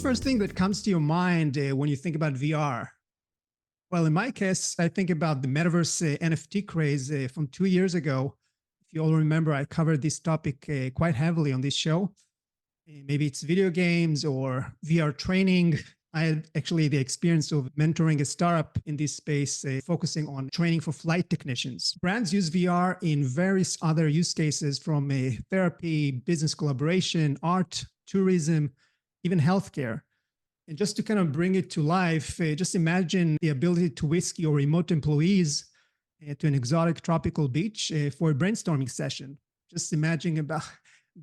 first thing that comes to your mind when you think about VR? Well, in my case, I think about the metaverse NFT craze from 2 years ago. If you all remember, I covered this topic quite heavily on this show. Maybe it's video games or VR training. I had actually the experience of mentoring a startup in this space, focusing on training for flight technicians. Brands use VR in various other use cases from therapy, business collaboration, art, tourism, even healthcare. And just to kind of bring it to life, just imagine the ability to whisk your remote employees to an exotic tropical beach for a brainstorming session. Just imagine about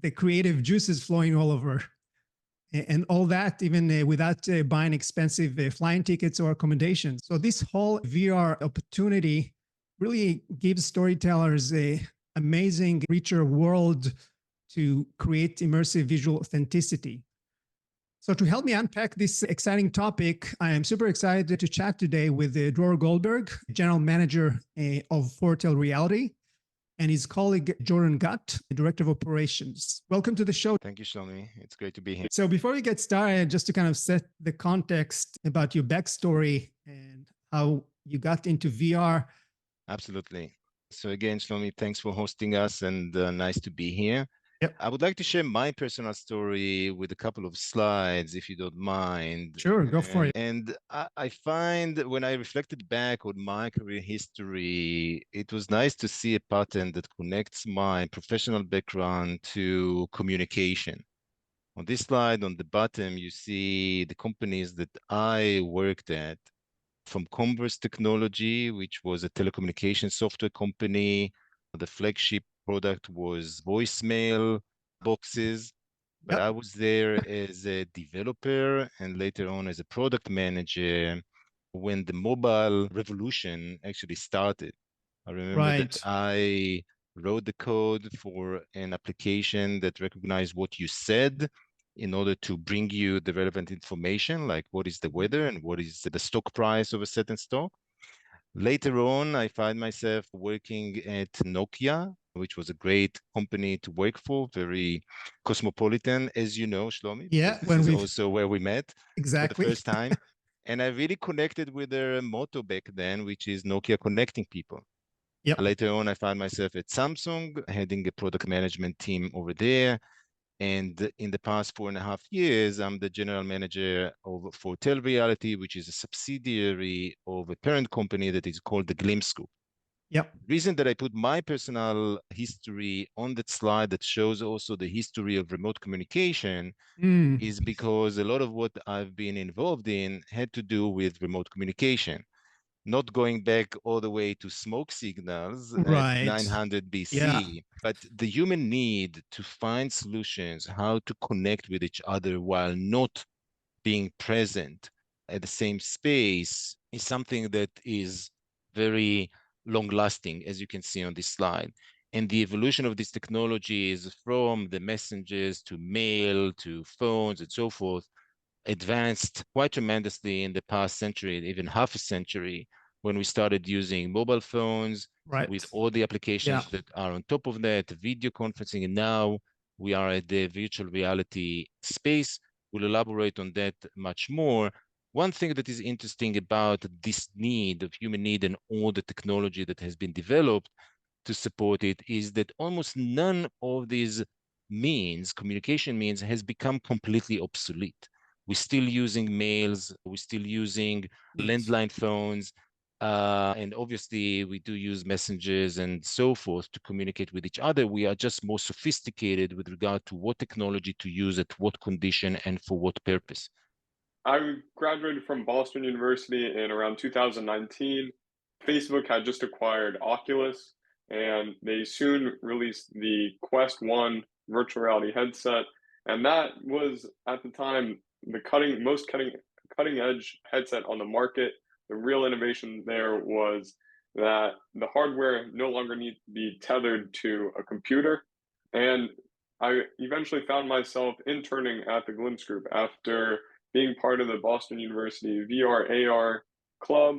the creative juices flowing all over. And all that, even without buying expensive flying tickets or accommodations. So this whole VR opportunity really gives storytellers a amazing, richer world to create immersive visual authenticity. So to help me unpack this exciting topic, I am super excited to chat today with Dror Goldberg, General Manager of Foretell Reality, and his colleague Jordan Gutt, Director of Operations. Welcome to the show. Thank you, Shlomi. It's great to be here. So before we get started, just to kind of set the context about your backstory and how you got into VR. Absolutely. So again, Shlomi, thanks for hosting us and nice to be here. Yep. I would like to share my personal story with a couple of slides, if you don't mind. Sure, go for it. And I find when I reflected back on my career history, it was nice to see a pattern that connects my professional background to communication. On this slide, on the bottom, you see the companies that I worked at, from Converse Technology, which was a telecommunication software company. The flagship product was voicemail boxes, but I was there as a developer and later on as a product manager when the mobile revolution actually started. I remember that I wrote the code for an application that recognized what you said in order to bring you the relevant information, like what is the weather and what is the stock price of a certain stock. Later on, I find myself working at Nokia, which was a great company to work for, very cosmopolitan, as you know, Shlomi. Yeah, this is also where we met exactly for the first time. And I really connected with their motto back then, which is Nokia connecting people. Yep. Later on, I found myself at Samsung, heading a product management team over there. And in the past 4.5 years, I'm the general manager of Foretell Reality, which is a subsidiary of a parent company that is called the Glimpse Group. Yep. The reason that I put my personal history on that slide that shows also the history of remote communication is because a lot of what I've been involved in had to do with remote communication. Not going back all the way to smoke signals at 900 BC, but the human need to find solutions, how to connect with each other while not being present at the same space is something that is very long lasting, as you can see on this slide. And the evolution of these technologies from the messengers to mail to phones and so forth advanced quite tremendously in the past century, even half a century, when we started using mobile phones with all the applications that are on top of that, video conferencing, and now we are at the virtual reality space. We'll elaborate on that much more. One thing that is interesting about this need of human need and all the technology that has been developed to support it is that almost none of these means, communication means, has become completely obsolete. We're still using mails, we're still using landline phones, and obviously we do use messengers and so forth to communicate with each other. We are just more sophisticated with regard to what technology to use at what condition and for what purpose. I graduated from Boston University in around 2019. Facebook had just acquired Oculus, and they soon released the Quest 1 virtual reality headset. And that was, at the time, the most cutting edge headset on the market. The real innovation there was that the hardware no longer needs to be tethered to a computer. And I eventually found myself interning at the Glimpse Group after being part of the Boston University VR AR club.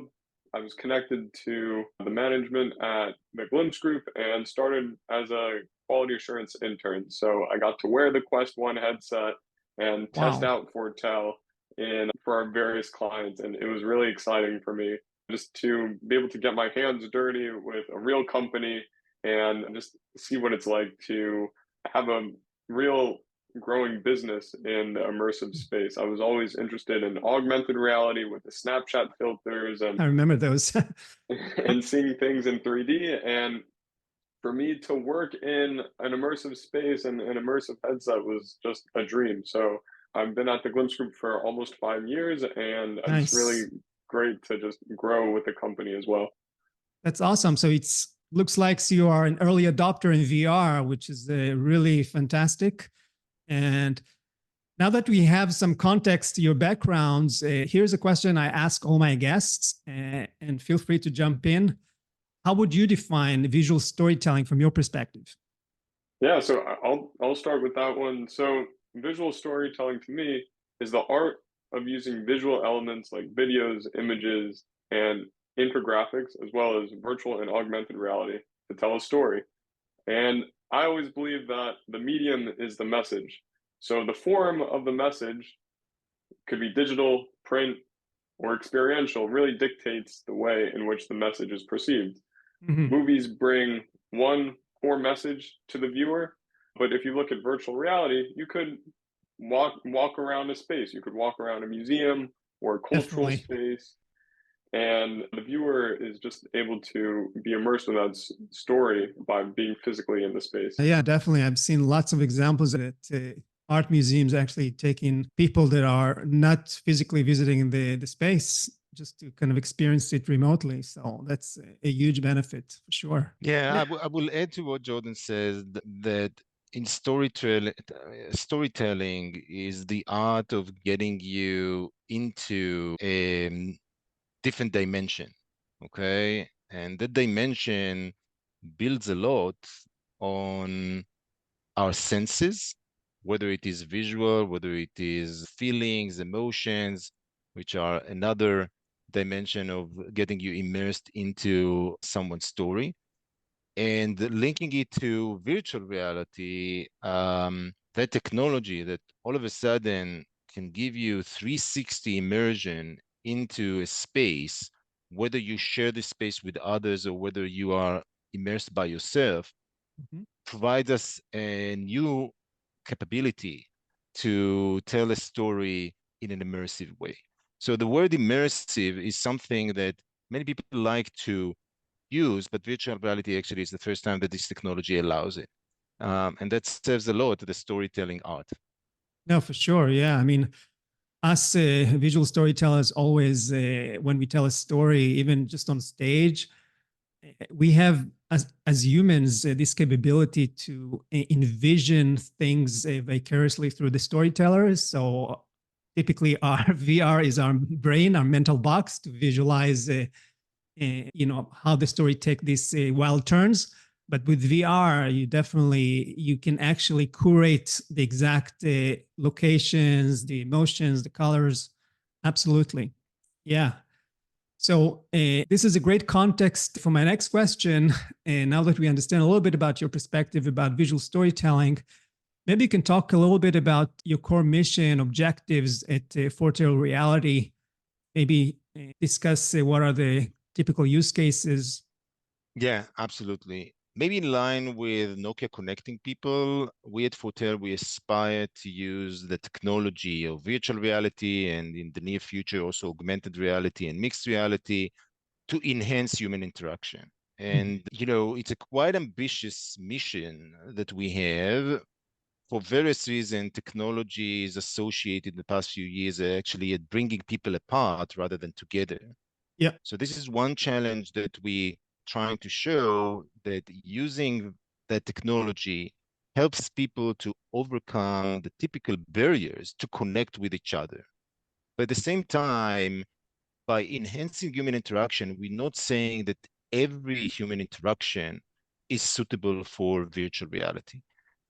I was connected to the management at the Glimpse Group and started as a quality assurance intern. So I got to wear the Quest 1 headset and test out Foretell in for our various clients, and it was really exciting for me just to be able to get my hands dirty with a real company and just see what it's like to have a real growing business in the immersive space. I was always interested in augmented reality with the Snapchat filters and I remember those. and seeing things in 3D. And for me to work in an immersive space and an immersive headset was just a dream. So I've been at the Glimpse Group for almost 5 years, and it's really Nice. great to just grow with the company as well. That's awesome. So it's looks like you are an early adopter in VR, which is really fantastic. And now that we have some context to your backgrounds, here's a question I ask all my guests, and feel free to jump in. How would you define visual storytelling from your perspective? Yeah, so I'll start with that one. So visual storytelling to me is the art of using visual elements like videos, images, and infographics, as well as virtual and augmented reality to tell a story. And I always believe that the medium is the message. So the form of the message could be digital, print, or experiential, really dictates the way in which the message is perceived. Mm-hmm. Movies bring one core message to the viewer, but if you look at virtual reality, you could walk around a space. You could walk around a museum or a cultural Definitely. space, and the viewer is just able to be immersed in that story by being physically in the space. Yeah, definitely. I've seen lots of examples that art museums actually taking people that are not physically visiting the space just to kind of experience it remotely. So that's a huge benefit for sure. Yeah, I will add to what Jordan says that in storytelling is the art of getting you into a different dimension, okay? And that dimension builds a lot on our senses, whether it is visual, whether it is feelings, emotions, which are another dimension of getting you immersed into someone's story. And linking it to virtual reality, that technology that all of a sudden can give you 360 immersion into a space, whether you share the space with others or whether you are immersed by yourself, Mhm. provides us a new capability to tell a story in an immersive way. So the word immersive is something that many people like to use, but virtual reality actually is the first time that this technology allows it. And that serves a lot to the storytelling art. No, for sure. Yeah. I mean, us visual storytellers always, when we tell a story, even just on stage, we have as humans this capability to envision things vicariously through the storytellers. So typically our VR is our brain, our mental box to visualize how the story take these wild turns. But with VR, you can actually curate the exact locations, the emotions, the colors. Absolutely. Yeah. So this is a great context for my next question. And now that we understand a little bit about your perspective about visual storytelling, maybe you can talk a little bit about your core mission, objectives at Fortale Reality. Maybe discuss what are the typical use cases. Yeah, absolutely. Maybe in line with Nokia connecting people, we at Fortale, we aspire to use the technology of virtual reality and in the near future also augmented reality and mixed reality to enhance human interaction. And, it's a quite ambitious mission that we have. For various reasons, technology is associated in the past few years actually at bringing people apart rather than together. Yeah. So this is one challenge that we trying to show that using that technology helps people to overcome the typical barriers to connect with each other. But at the same time, by enhancing human interaction, we're not saying that every human interaction is suitable for virtual reality.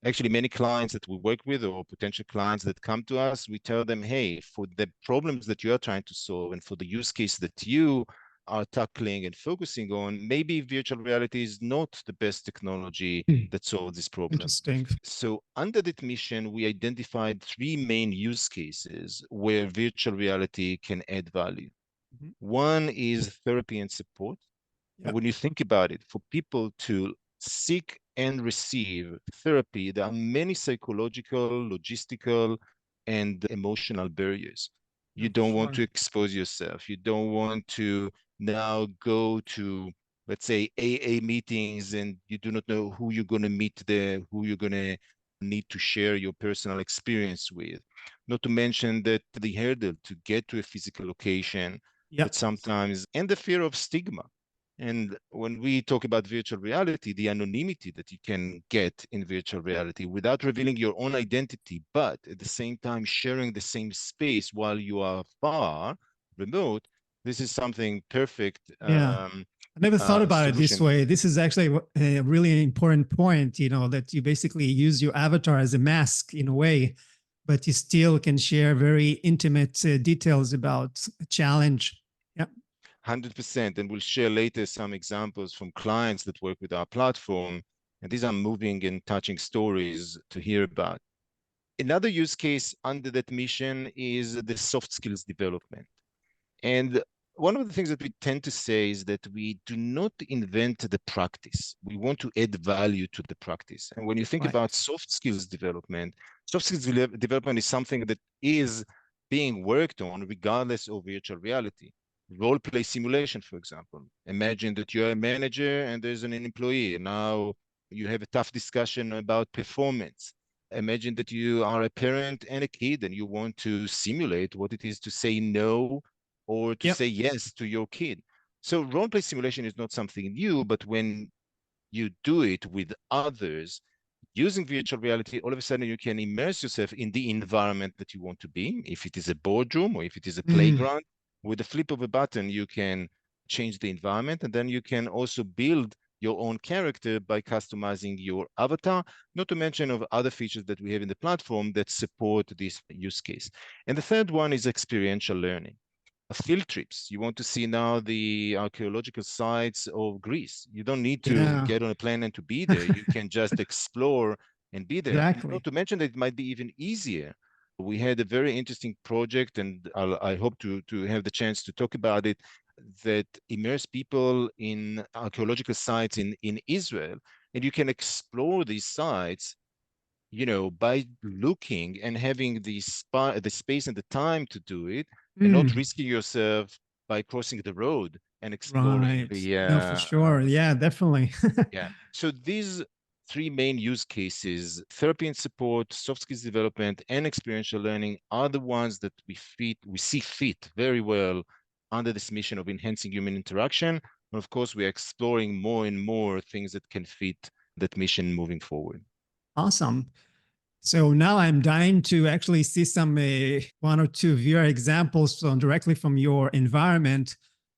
Actually, many clients that we work with or potential clients that come to us, we tell them, hey, for the problems that you are trying to solve and for the use case that you are tackling and focusing on, maybe virtual reality is not the best technology that solves this problem. Interesting. So under that mission, we identified 3 main use cases where virtual reality can add value. One is therapy and support. And when you think about it, for people to seek and receive therapy, there are many psychological, logistical, and emotional barriers. You don't want to expose yourself. You don't want to now go to, let's say, AA meetings, and you do not know who you're going to meet there, who you're going to need to share your personal experience with. Not to mention that the hurdle to get to a physical location, that sometimes, and the fear of stigma. And when we talk about virtual reality, the anonymity that you can get in virtual reality without revealing your own identity, but at the same time sharing the same space while you are far remote, this is something perfect. I never thought about it this way. This is actually a really important point, you know, that you basically use your avatar as a mask in a way, but you still can share very intimate details about a challenge. 100%. And we'll share later some examples from clients that work with our platform. And these are moving and touching stories to hear about. Another use case under that mission is the soft skills development. And one of the things that we tend to say is that we do not invent the practice. We want to add value to the practice. And when you think about soft skills development is something that is being worked on regardless of virtual reality. Role play simulation, for example. Imagine that you're a manager and there's an employee. Now you have a tough discussion about performance. Imagine that you are a parent and a kid and you want to simulate what it is to say no or to say yes to your kid. So role play simulation is not something new, but when you do it with others, using virtual reality, all of a sudden you can immerse yourself in the environment that you want to be. If it is a boardroom or if it is a playground, with the flip of a button, you can change the environment, and then you can also build your own character by customizing your avatar, not to mention of other features that we have in the platform that support this use case. And the third one is experiential learning. Field trips. You want to see now the archaeological sites of Greece. You don't need to get on a plane and to be there. You can just explore and be there. Exactly. Not to mention that it might be even easier. We had a very interesting project, and I hope to have the chance to talk about it, that immerse people in archaeological sites in Israel. And you can explore these sites, you know, by looking and having the space and the time to do it, and not risking yourself by crossing the road and exploring the no, for sure. Yeah, definitely. So these 3 main use cases, therapy and support, soft skills development, and experiential learning, are the ones that we see fit very well under this mission of enhancing human interaction. And of course, we are exploring more and more things that can fit that mission moving forward. Awesome. So now I'm dying to actually see some 1 or 2 VR examples directly from your environment.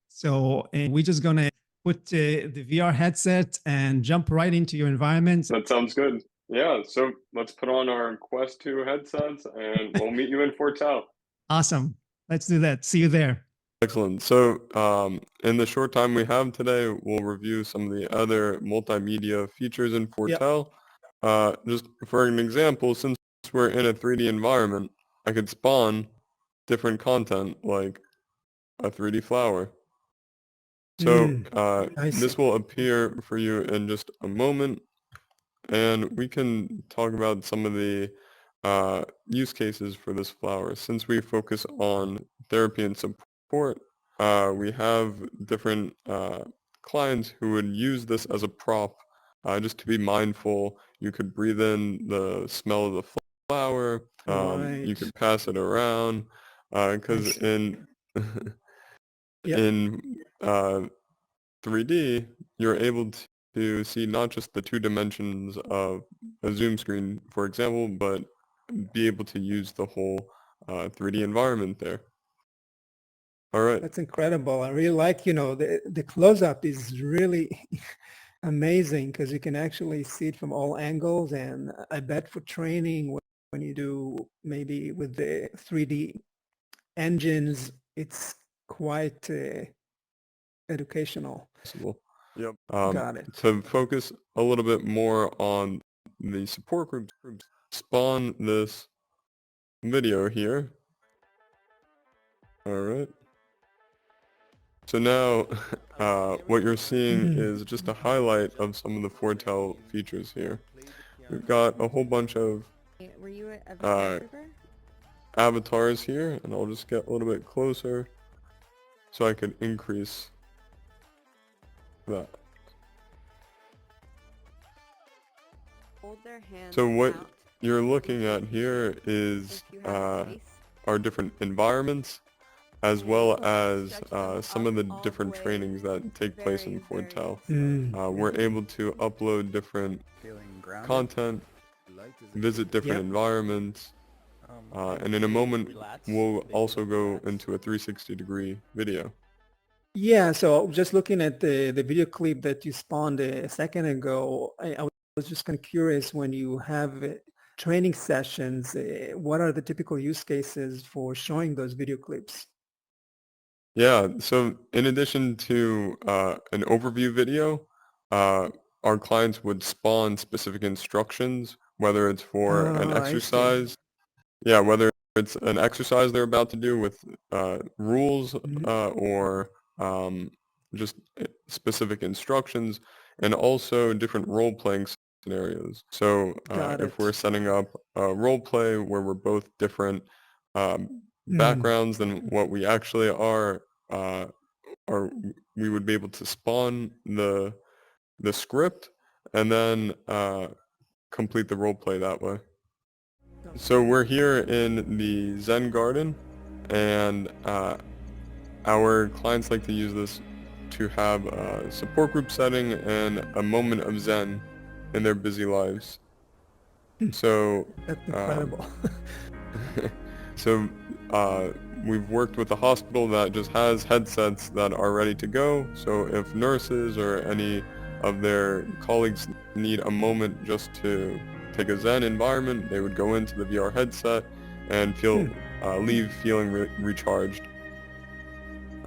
So we're just going to put the VR headset and jump right into your environment. That sounds good. Yeah, so let's put on our Quest 2 headsets and we'll meet you in Fortel. Awesome. Let's do that. See you there. Excellent. So in the short time we have today, we'll review some of the other multimedia features in Fortel. Just for an example, since we're in a 3D environment, I could spawn different content like a 3D flower. So this will appear for you in just a moment, and we can talk about some of the use cases for this flower. Since we focus on therapy and support, we have different clients who would use this as a prop, just to be mindful. You could breathe in the smell of the flower. You could pass it around, because in 3D, you're able to see not just the 2 dimensions of a zoom screen, for example, but be able to use the whole 3D environment there. All right. That's incredible. I really like, you know, the close-up is really amazing because you can actually see it from all angles. And I bet for training, when you do maybe with the 3D engines, it's quite educational. Yep. Got it. To focus a little bit more on the support groups, spawn this video here. All right. So now what you're seeing is just a highlight of some of the Foretell features here. We've got a whole bunch of avatars here, and I'll just get a little bit closer so I can increase that. So what you're looking at here is our different environments, as well as some of the different trainings that take place in Foretell. We're able to upload different content, visit different environments, and in a moment we'll also go into a 360-degree video. Yeah, so just looking at the video clip that you spawned a second ago, I was just kind of curious, when you have training sessions, what are the typical use cases for showing those video clips? Yeah, so in addition to an overview video, our clients would spawn specific instructions, whether it's for an exercise. Yeah, whether it's an exercise they're about to do with rules or just specific instructions, and also different role-playing scenarios. So if we're setting up a role play where we're both different backgrounds than what we actually are, we would be able to spawn the script and then complete the role play that way. So we're here in the Zen Garden, and our clients like to use this to have a support group setting and a moment of Zen in their busy lives. So that's incredible. So we've worked with a hospital that just has headsets that are ready to go. So if nurses or any of their colleagues need a moment just to take a Zen environment, they would go into the VR headset and leave feeling recharged.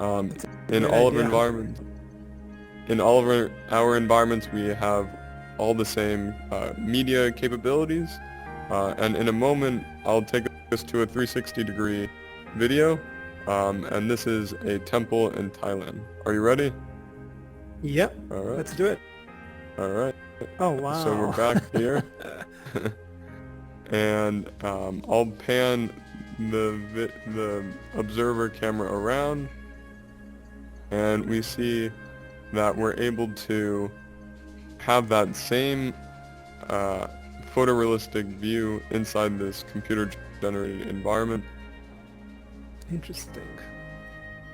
In all of our environments, we have all the same media capabilities, and in a moment I'll take us to a 360-degree video, and this is a temple in Thailand. Are you ready? Yep. All right. Let's do it. All right. Oh wow. So we're back here, and I'll pan the observer camera around, and we see that we're able to have that same photorealistic view inside this computer-generated environment. Interesting.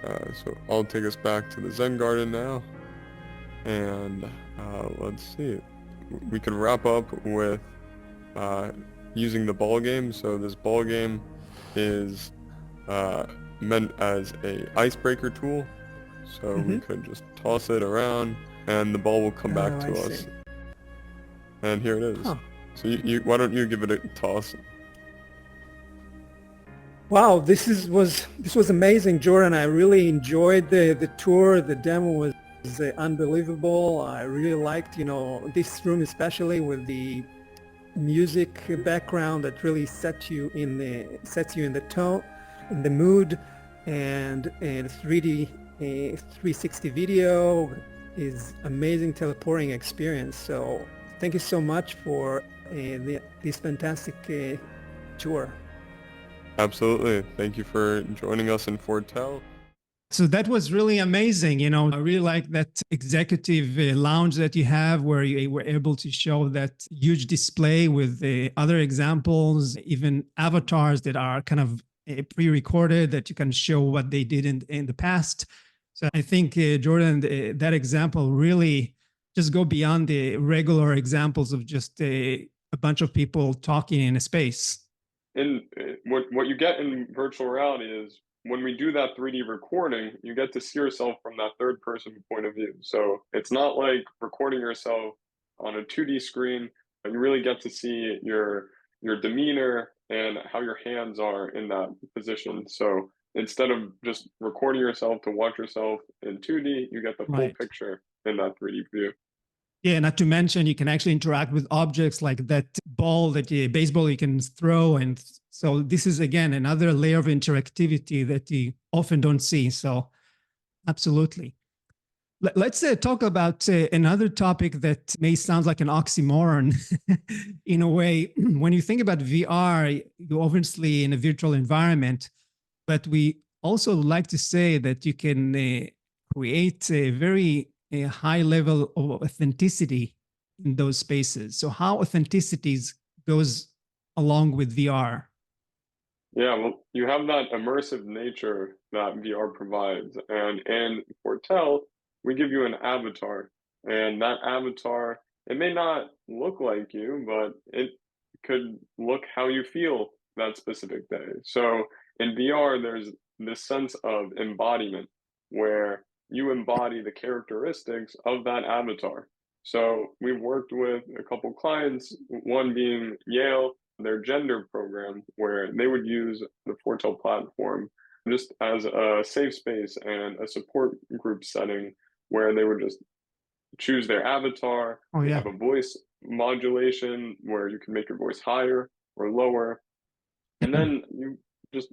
So I'll take us back to the Zen Garden now, and let's see. We could wrap up with using the ball game. So this ball game is meant as a icebreaker tool. So we could just toss it around, and the ball will come back to us. And here it is. Huh. So why don't you give it a toss? Wow, this was amazing, Jordan. I really enjoyed the tour. The demo was unbelievable. I really liked, this room, especially with the music background that really sets you in the tone, in the mood, and 3D 360 video is amazing teleporting experience. So thank you so much for this fantastic tour. Absolutely. Thank you for joining us in Foretell. So that was really amazing. I really like that executive lounge that you have, where you were able to show that huge display with other examples, even avatars that are kind of pre-recorded, that you can show what they did in the past. So I think, Jordan, that example really just go beyond the regular examples of just a bunch of people talking in a space. And what you get in virtual reality is, when we do that 3D recording, you get to see yourself from that third person point of view. So it's not like recording yourself on a 2D screen, but you really get to see your demeanor and how your hands are in that position. So instead of just recording yourself to watch yourself in 2D, you get the full Right. picture in that 3D view. Yeah, not to mention you can actually interact with objects like that ball, that baseball you can throw. And so this is, again, another layer of interactivity that you often don't see. So absolutely. Let's talk about another topic that may sound like an oxymoron in a way. When you think about VR, you're obviously in a virtual environment, but we also like to say that you can create a very high level of authenticity in those spaces. So how authenticity goes along with VR? Yeah, well, you have that immersive nature that VR provides. And in Fortel, we give you an avatar. And that avatar, it may not look like you, but it could look how you feel that specific day. So in VR, there's this sense of embodiment where you embody the characteristics of that avatar. So we've worked with a couple clients, one being Yale, their gender program, where they would use the Fortel platform just as a safe space and a support group setting where they would just choose their avatar. Oh, We yeah. have a voice modulation where you can make your voice higher or lower. And then you just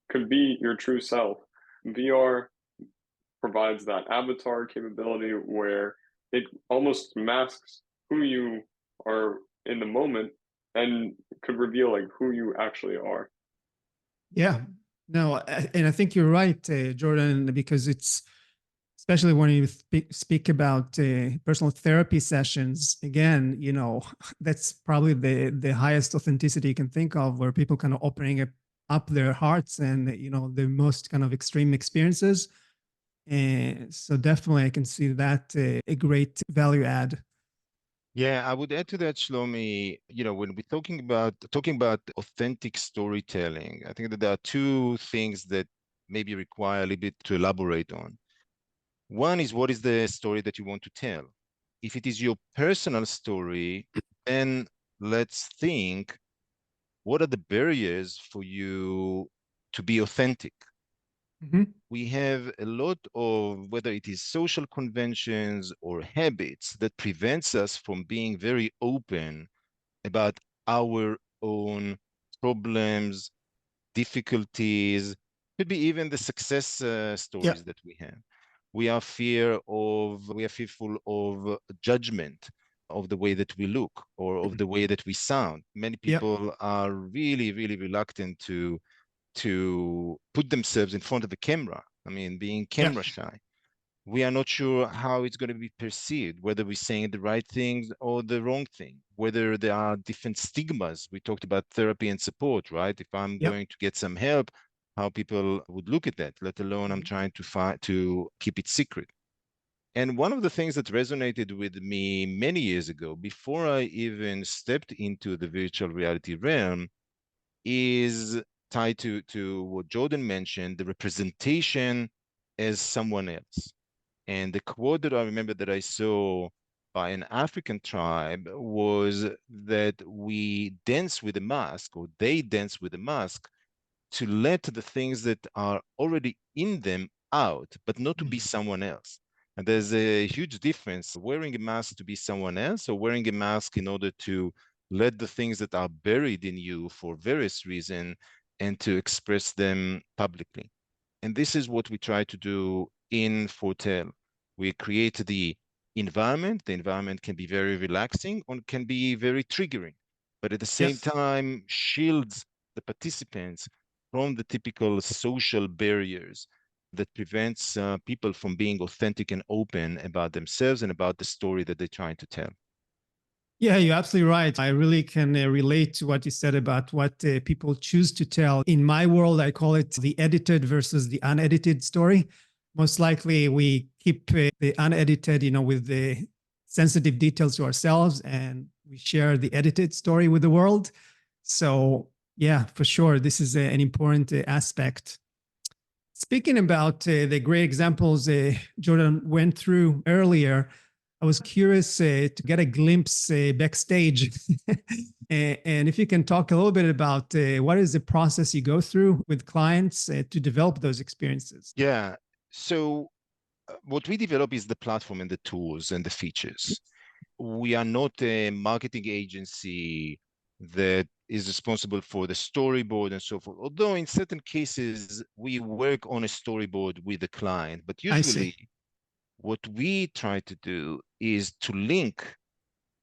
could be your true self. VR provides that avatar capability where it almost masks who you are in the moment and could reveal like who you actually are. Yeah, no, and I think you're right, Jordan, because it's especially when you speak about personal therapy sessions. Again, you know, that's probably the highest authenticity you can think of, where people kind of opening up their hearts and you know the most kind of extreme experiences. And so definitely, I can see that a great value add. Yeah, I would add to that, Shlomi, you know, when we're talking about authentic storytelling, I think that there are two things that maybe require a little bit to elaborate on. One is, what is the story that you want to tell? If it is your personal story, then let's think, what are the barriers for you to be authentic? Mm-hmm. We have a lot of, whether it is social conventions or habits, that prevents us from being very open about our own problems, difficulties, could be even the success stories that we have. We are fearful of judgment of the way that we look or of the way that we sound. Many people are really, really reluctant to put themselves in front of a camera. I mean, being camera shy. We are not sure how it's going to be perceived, whether we're saying the right things or the wrong thing, whether there are different stigmas. We talked about therapy and support, right? If I'm going to get some help, how people would look at that, let alone I'm trying to keep it secret. And one of the things that resonated with me many years ago, before I even stepped into the virtual reality realm, is tied to what Jordan mentioned, the representation as someone else. And the quote that I remember that I saw by an African tribe was that we dance with a mask, or they dance with a mask, to let the things that are already in them out, but not to be someone else. And there's a huge difference wearing a mask to be someone else, or wearing a mask in order to let the things that are buried in you for various reasons and to express them publicly. And this is what we try to do in Fortel. We create the environment. The environment can be very relaxing or can be very triggering, but at the same time shields the participants from the typical social barriers that prevents people from being authentic and open about themselves and about the story that they're trying to tell. Yeah, you're absolutely right. I really can relate to what you said about what people choose to tell. In my world, I call it the edited versus the unedited story. Most likely, we keep the unedited, you know, with the sensitive details to ourselves, and we share the edited story with the world. So, yeah, for sure, this is an important aspect. Speaking about the great examples Jordan went through earlier, I was curious to get a glimpse backstage. And if you can talk a little bit about what is the process you go through with clients to develop those experiences? Yeah. So what we develop is the platform and the tools and the features. We are not a marketing agency that is responsible for the storyboard and so forth. Although in certain cases, we work on a storyboard with the client, but I usually see. what we try to do is to link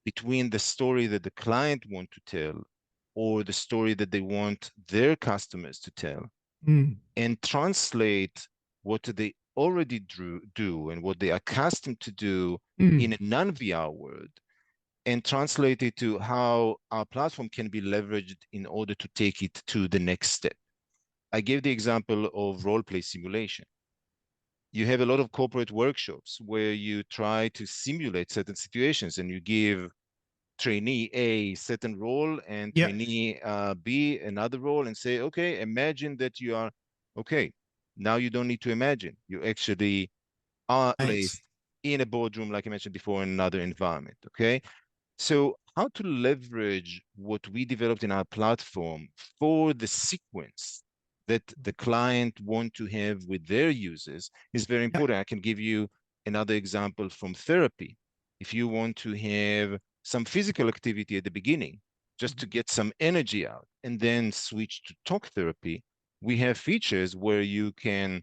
between the story that the client want to tell or the story that they want their customers to tell Mm, and translate what they already do and what they are accustomed to do in mm. a non-VR world and translate it to how our platform can be leveraged in order to take it to the next step. I gave the example of role play simulation. You have a lot of corporate workshops where you try to simulate certain situations and you give trainee A certain role and Yeah, trainee B another role and say, okay, imagine that you are, okay, now you don't need to imagine. You actually are right. placed in a boardroom, like I mentioned before, in another environment, okay? So how to leverage what we developed in our platform for the sequence that the client want to have with their users is very Yeah, important. I can give you another example from therapy. If you want to have some physical activity at the beginning, just to mhm. get some energy out, and then switch to talk therapy, we have features where you can,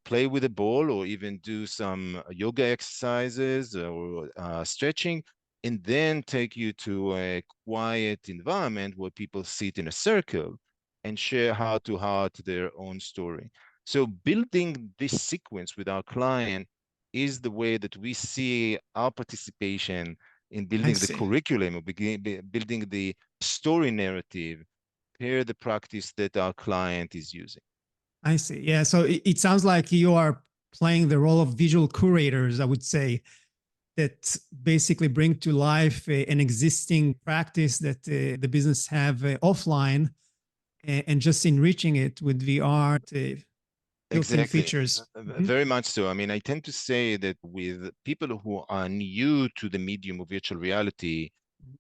play with a ball or even do some yoga exercises or stretching and then take you to a quiet environment where people sit in a circle and share heart to heart their own story. So building this sequence with our client is the way that we see our participation in I building the see. curriculum or building the story narrative per the practice that our client is using. I see. Yeah. So it sounds like you are playing the role of visual curators, I would say, that basically bring to life an existing practice that the business have offline and just enriching it with VR built-in Exactly. features. Mhm. Very much so. I mean, I tend to say that with people who are new to the medium of virtual reality,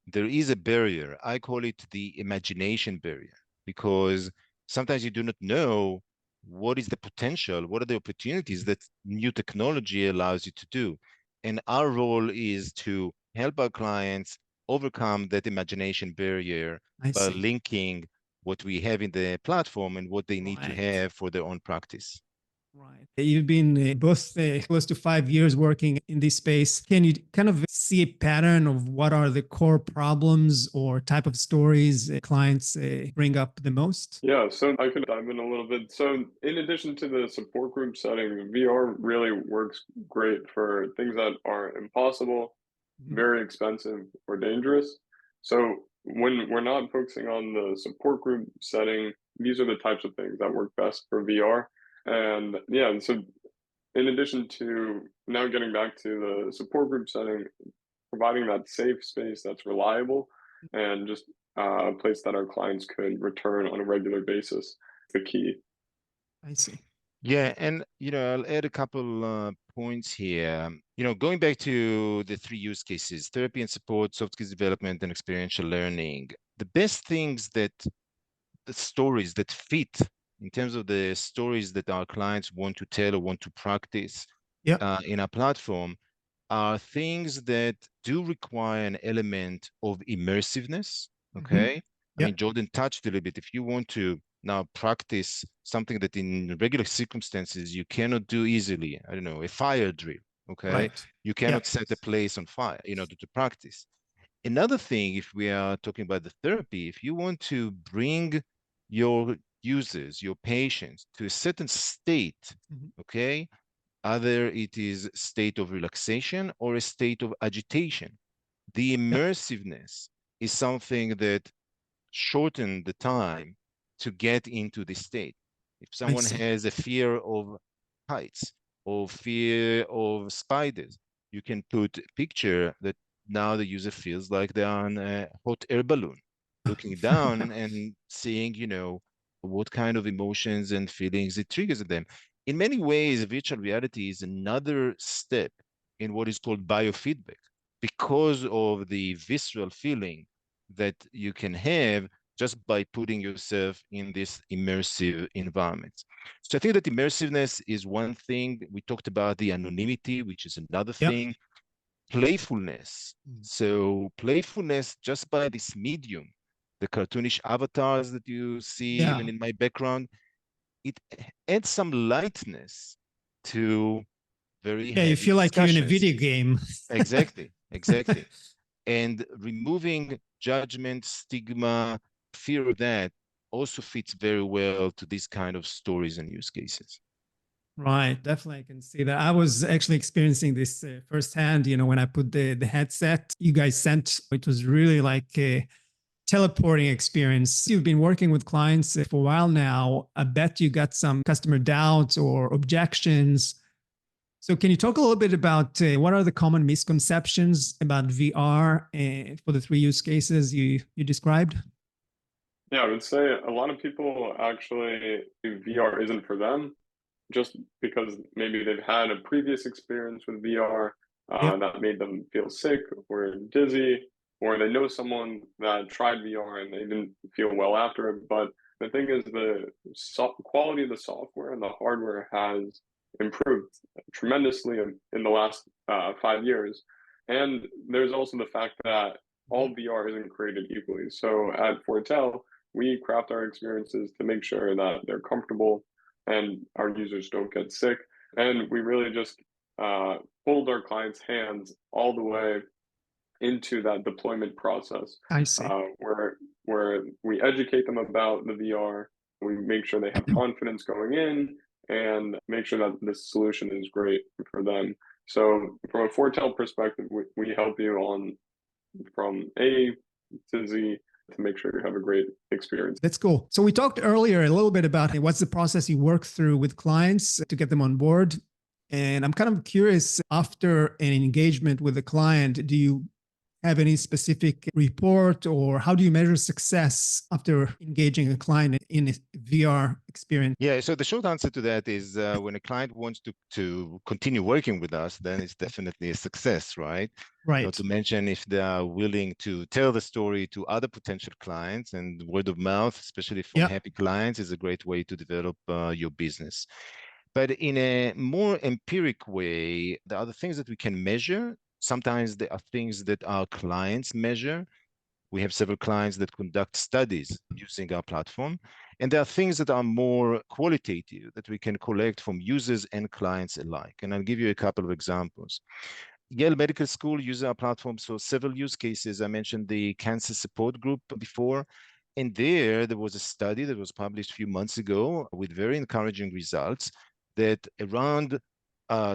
there is a barrier. I call it the imagination barrier, because sometimes you do not know what is the potential, what are the opportunities that new technology allows you to do. And our role is to help our clients overcome that imagination barrier I by see. linking what we have in the platform and what they need to Right. have for their own practice. Right. You've been both close to 5 years working in this space. Can you kind of see a pattern of what are the core problems or type of stories clients bring up the most? Yeah, so I could dive in a little bit. So, in addition to the support group setting, VR really works great for things that are impossible, Mhm. very expensive, or dangerous. So, when we're not focusing on the support group setting, these are the types of things that work best for VR. And yeah, and so in addition to now getting back to the support group setting, providing that safe space that's reliable and just a place that our clients could return on a regular basis, the key. I see. Yeah, and I'll add a couple points here. Going back to the three use cases, therapy and support, soft skills development, and experiential learning. The best things that the stories that fit in terms of the stories that our clients want to tell or want to practice Yeah. in our platform are things that do require an element of immersiveness. Hmm. Okay. I Yeah. mean, Jordan touched a little bit. If you want to now practice something that in regular circumstances you cannot do easily, I don't know, a fire drill. Okay. Right. You Yeah. cannot set a place on fire in order to practice. Another thing, if we are talking about the therapy, if you want to bring your users, your patients to a certain state, Mhm. okay, either it is state of relaxation or a state of agitation. The Yeah. immersiveness is something that shorten the time to get into this state. If I someone see. has a fear of heights or fear of spiders, you can put a picture that now the user feels like they're on a hot air balloon, looking down and seeing, what kind of emotions and feelings it triggers in them. In many ways, virtual reality is another step in what is called biofeedback because of the visceral feeling that you can have just by putting yourself in this immersive environment. So I think that immersiveness is one thing. We talked about the anonymity, which is another Yep. thing. Playfulness. So playfulness just by this medium, the cartoonish avatars that you see Yeah. even in my background, it adds some lightness to very Yeah, you heavy feel like you're in a discussions. video game. Exactly, exactly. And removing judgment, stigma, fear of that also fits very well to these kind of stories and use cases. Right, definitely, I can see that. I was actually experiencing this firsthand. When I put the headset you guys sent, it was really like a teleporting experience. You've been working with clients for a while now. I bet you got some customer doubts or objections. So can you talk a little bit about what are the common misconceptions about VR for the 3 use cases you described? Yeah, I would say a lot of people actually VR isn't for them just because maybe they've had a previous experience with VR Yep. that made them feel sick or dizzy, or they know someone that tried VR and they didn't feel well after it. But the thing is, the quality of the software and the hardware has improved tremendously in the last 5 years. And there's also the fact that all VR isn't created equally. So at Fortel, we craft our experiences to make sure that they're comfortable and our users don't get sick. And we really just hold our clients' hands all the way into that deployment process, I see. where we educate them about the VR, we make sure they have confidence going in, and make sure that this solution is great for them. So from a Fortel perspective, we help you on from A to Z to make sure you have a great experience. That's cool. So we talked earlier a little bit about what's the process you work through with clients to get them on board. And I'm kind of curious, after an engagement with a client, do you have any specific report, or how do you measure success after engaging a client in a VR experience? Yeah, so the short answer to that is when a client wants to continue working with us, then it's definitely a success, right? Right. Not to mention if they are willing to tell the story to other potential clients, and word of mouth, especially from happy clients, is a great way to develop your business. But in a more empiric way, there are the things that we can measure. Sometimes there are things that our clients measure. We have several clients that conduct studies using our platform. And there are things that are more qualitative that we can collect from users and clients alike. And I'll give you a couple of examples. Yale Medical School uses our platforms for several use cases. I mentioned the cancer support group before. And there was a study that was published a few months ago with very encouraging results that around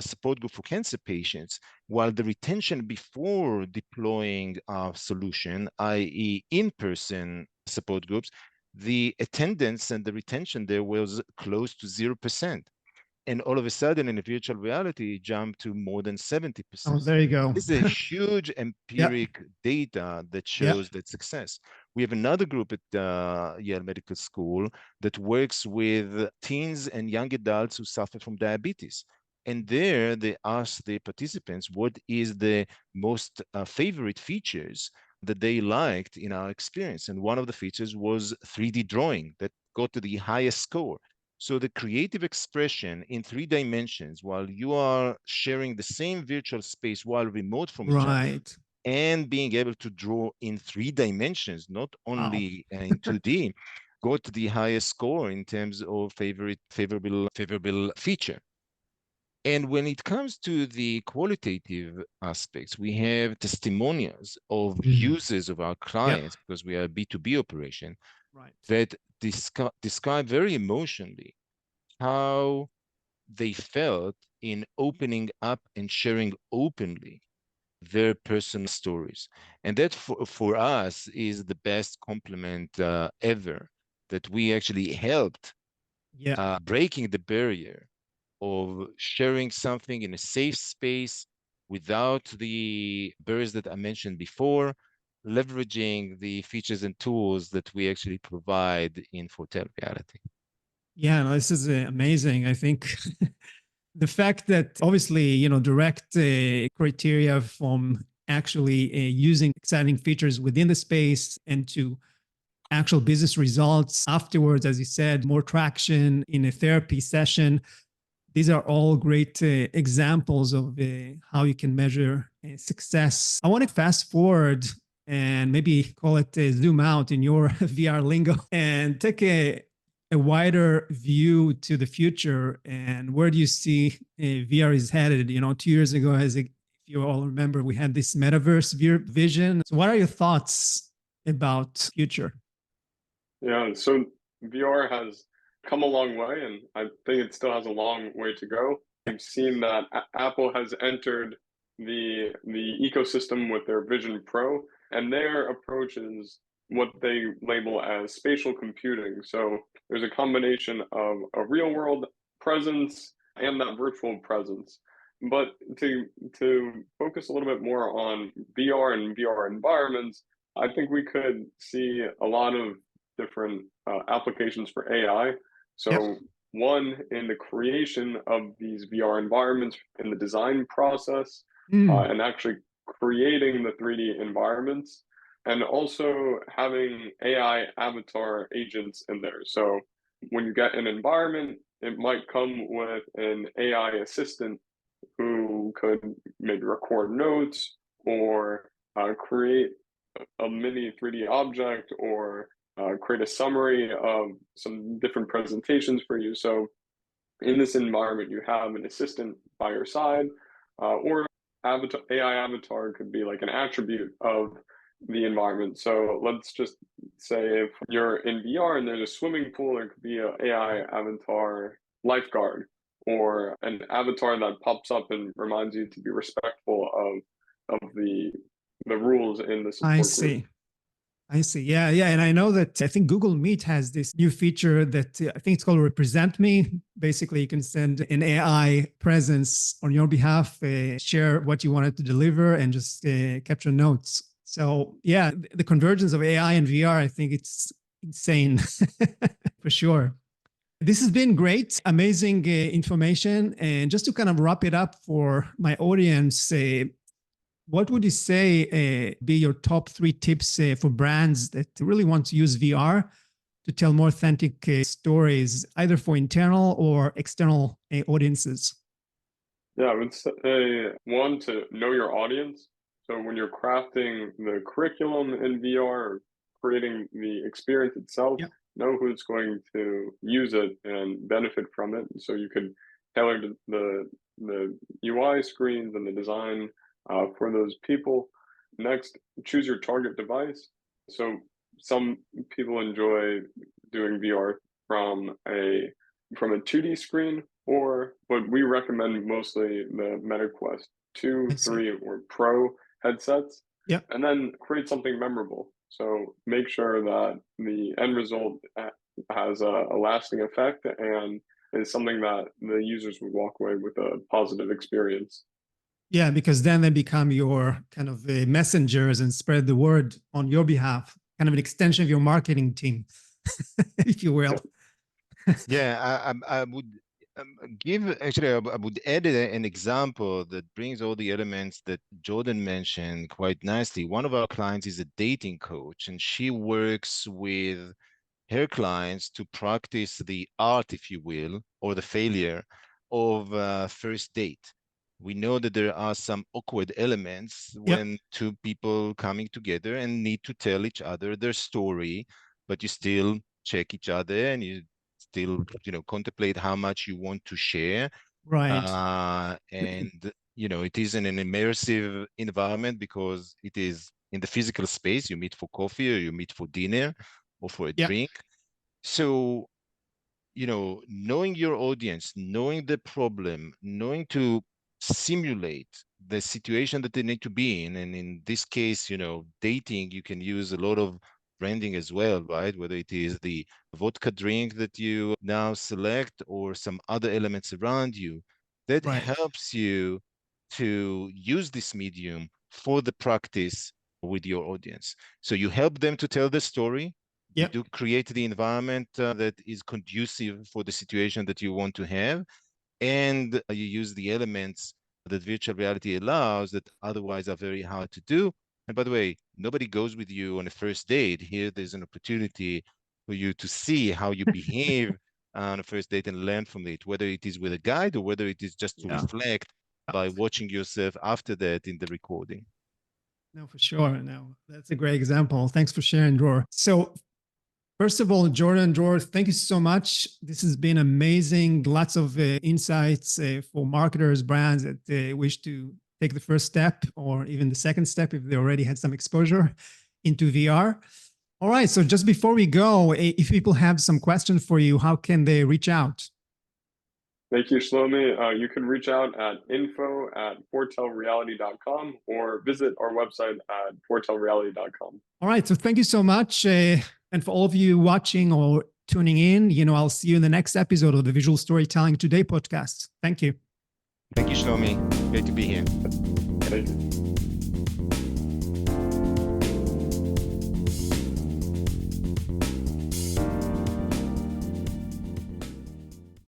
support group for cancer patients, while the retention before deploying our solution, i.e. in-person support groups, the attendance and the retention there was close to 0%. And all of a sudden in a virtual reality, it jumped to more than 70%. Oh, there you go. This is a huge empiric data that shows that success. We have another group at Yale Medical School that works with teens and young adults who suffer from diabetes. And there they ask the participants what is the most favorite features that they liked in our experience. And one of the features was 3D drawing that got to the highest score. So the creative expression in 3 dimensions while you are sharing the same virtual space while remote from each other, and being able to draw in 3 dimensions, not only in 2D, got the highest score in terms of favorable feature. And when it comes to the qualitative aspects, we have testimonials of users of our clients, because we are a B2B operation, that describe very emotionally how they felt in opening up and sharing openly their personal stories. And that for us is the best compliment ever, that we actually helped breaking the barrier of sharing something in a safe space without the barriers that I mentioned before, leveraging the features and tools that we actually provide in Fortel Reality. Yeah, no, this is amazing. I think the fact that obviously, direct criteria from actually using exciting features within the space and to actual business results afterwards, as you said, more traction in a therapy session. These are all great examples of how you can measure success. I want to fast forward and maybe call it zoom out in your VR lingo and take a wider view to the future. And where do you see VR is headed? 2 years ago, if you all remember, we had this metaverse vision. So what are your thoughts about future? Yeah, so VR has come a long way, and I think it still has a long way to go. We've seen that Apple has entered the ecosystem with their Vision Pro, and their approach is what they label as spatial computing. So there's a combination of a real world presence and that virtual presence. But to focus a little bit more on VR and VR environments, I think we could see a lot of different applications for AI. So Yep. one, in the creation of these VR environments in the design process, and actually creating the 3D environments, and also having AI avatar agents in there. So when you get an environment, it might come with an AI assistant who could maybe record notes or create a mini 3D object or create a summary of some different presentations for you. So in this environment, you have an assistant by your side, or AI avatar could be like an attribute of the environment. So let's just say if you're in VR and there's a swimming pool, there could be an AI avatar lifeguard or an avatar that pops up and reminds you to be respectful of the rules in the support I group. see. I see. Yeah, yeah. And I know that I think Google Meet has this new feature that I think it's called Represent Me. Basically, you can send an AI presence on your behalf, share what you wanted to deliver, and just capture notes. So yeah, the convergence of AI and VR, I think it's insane for sure. This has been great, amazing information. And just to kind of wrap it up for my audience, what would you say be your top 3 tips for brands that really want to use VR to tell more authentic stories, either for internal or external audiences? Yeah, I would say one, to know your audience. So when you're crafting the curriculum in VR or creating the experience itself, Yep. know who's going to use it and benefit from it. So you could tailor the UI screens and the design for those people. Next, choose your target device. So some people enjoy doing VR from a 2D screen, or what we recommend mostly the MetaQuest 2, I see. 3, or Pro headsets. Yep. And then create something memorable. So make sure that the end result has a lasting effect and is something that the users would walk away with a positive experience. Yeah, because then they become your kind of messengers and spread the word on your behalf, kind of an extension of your marketing team, if you will. Yeah, I would I would add an example that brings all the elements that Jordan mentioned quite nicely. One of our clients is a dating coach, and she works with her clients to practice the art, if you will, or the failure of first date. We know that there are some awkward elements when two people coming together and need to tell each other their story, but you still check each other and you still, contemplate how much you want to share. Right. And, it is in an immersive environment because it is in the physical space. You meet for coffee or you meet for dinner or for a drink. So, knowing your audience, knowing the problem, knowing to simulate the situation that they need to be in. And in this case, dating, you can use a lot of branding as well, right? Whether it is the vodka drink that you now select or some other elements around you, that helps you to use this medium for the practice with your audience. So you help them to tell the story. You do create the environment that is conducive for the situation that you want to have. and you use the elements that virtual reality allows that otherwise are very hard to do. And by the way, nobody goes with you on a first date. Here, there's an opportunity for you to see how you behave on a first date and learn from it, whether it is with a guide or whether it is just to reflect by watching yourself after that in the recording. No, for sure. No, that's a great example. Thanks for sharing, Dror. So first of all, Jordan, Dror, thank you so much. This has been amazing. Lots of insights for marketers, brands that wish to take the first step or even the second step if they already had some exposure into VR. All right. So just before we go, if people have some questions for you, how can they reach out? Thank you, Shlomi. You can reach out at info@foretellreality.com or visit our website at foretellreality.com. All right. So thank you so much. And for all of you watching or tuning in, I'll see you in the next episode of the Visual Storytelling Today podcast. Thank you. Thank you, Shlomi. Great to be here. Thank you.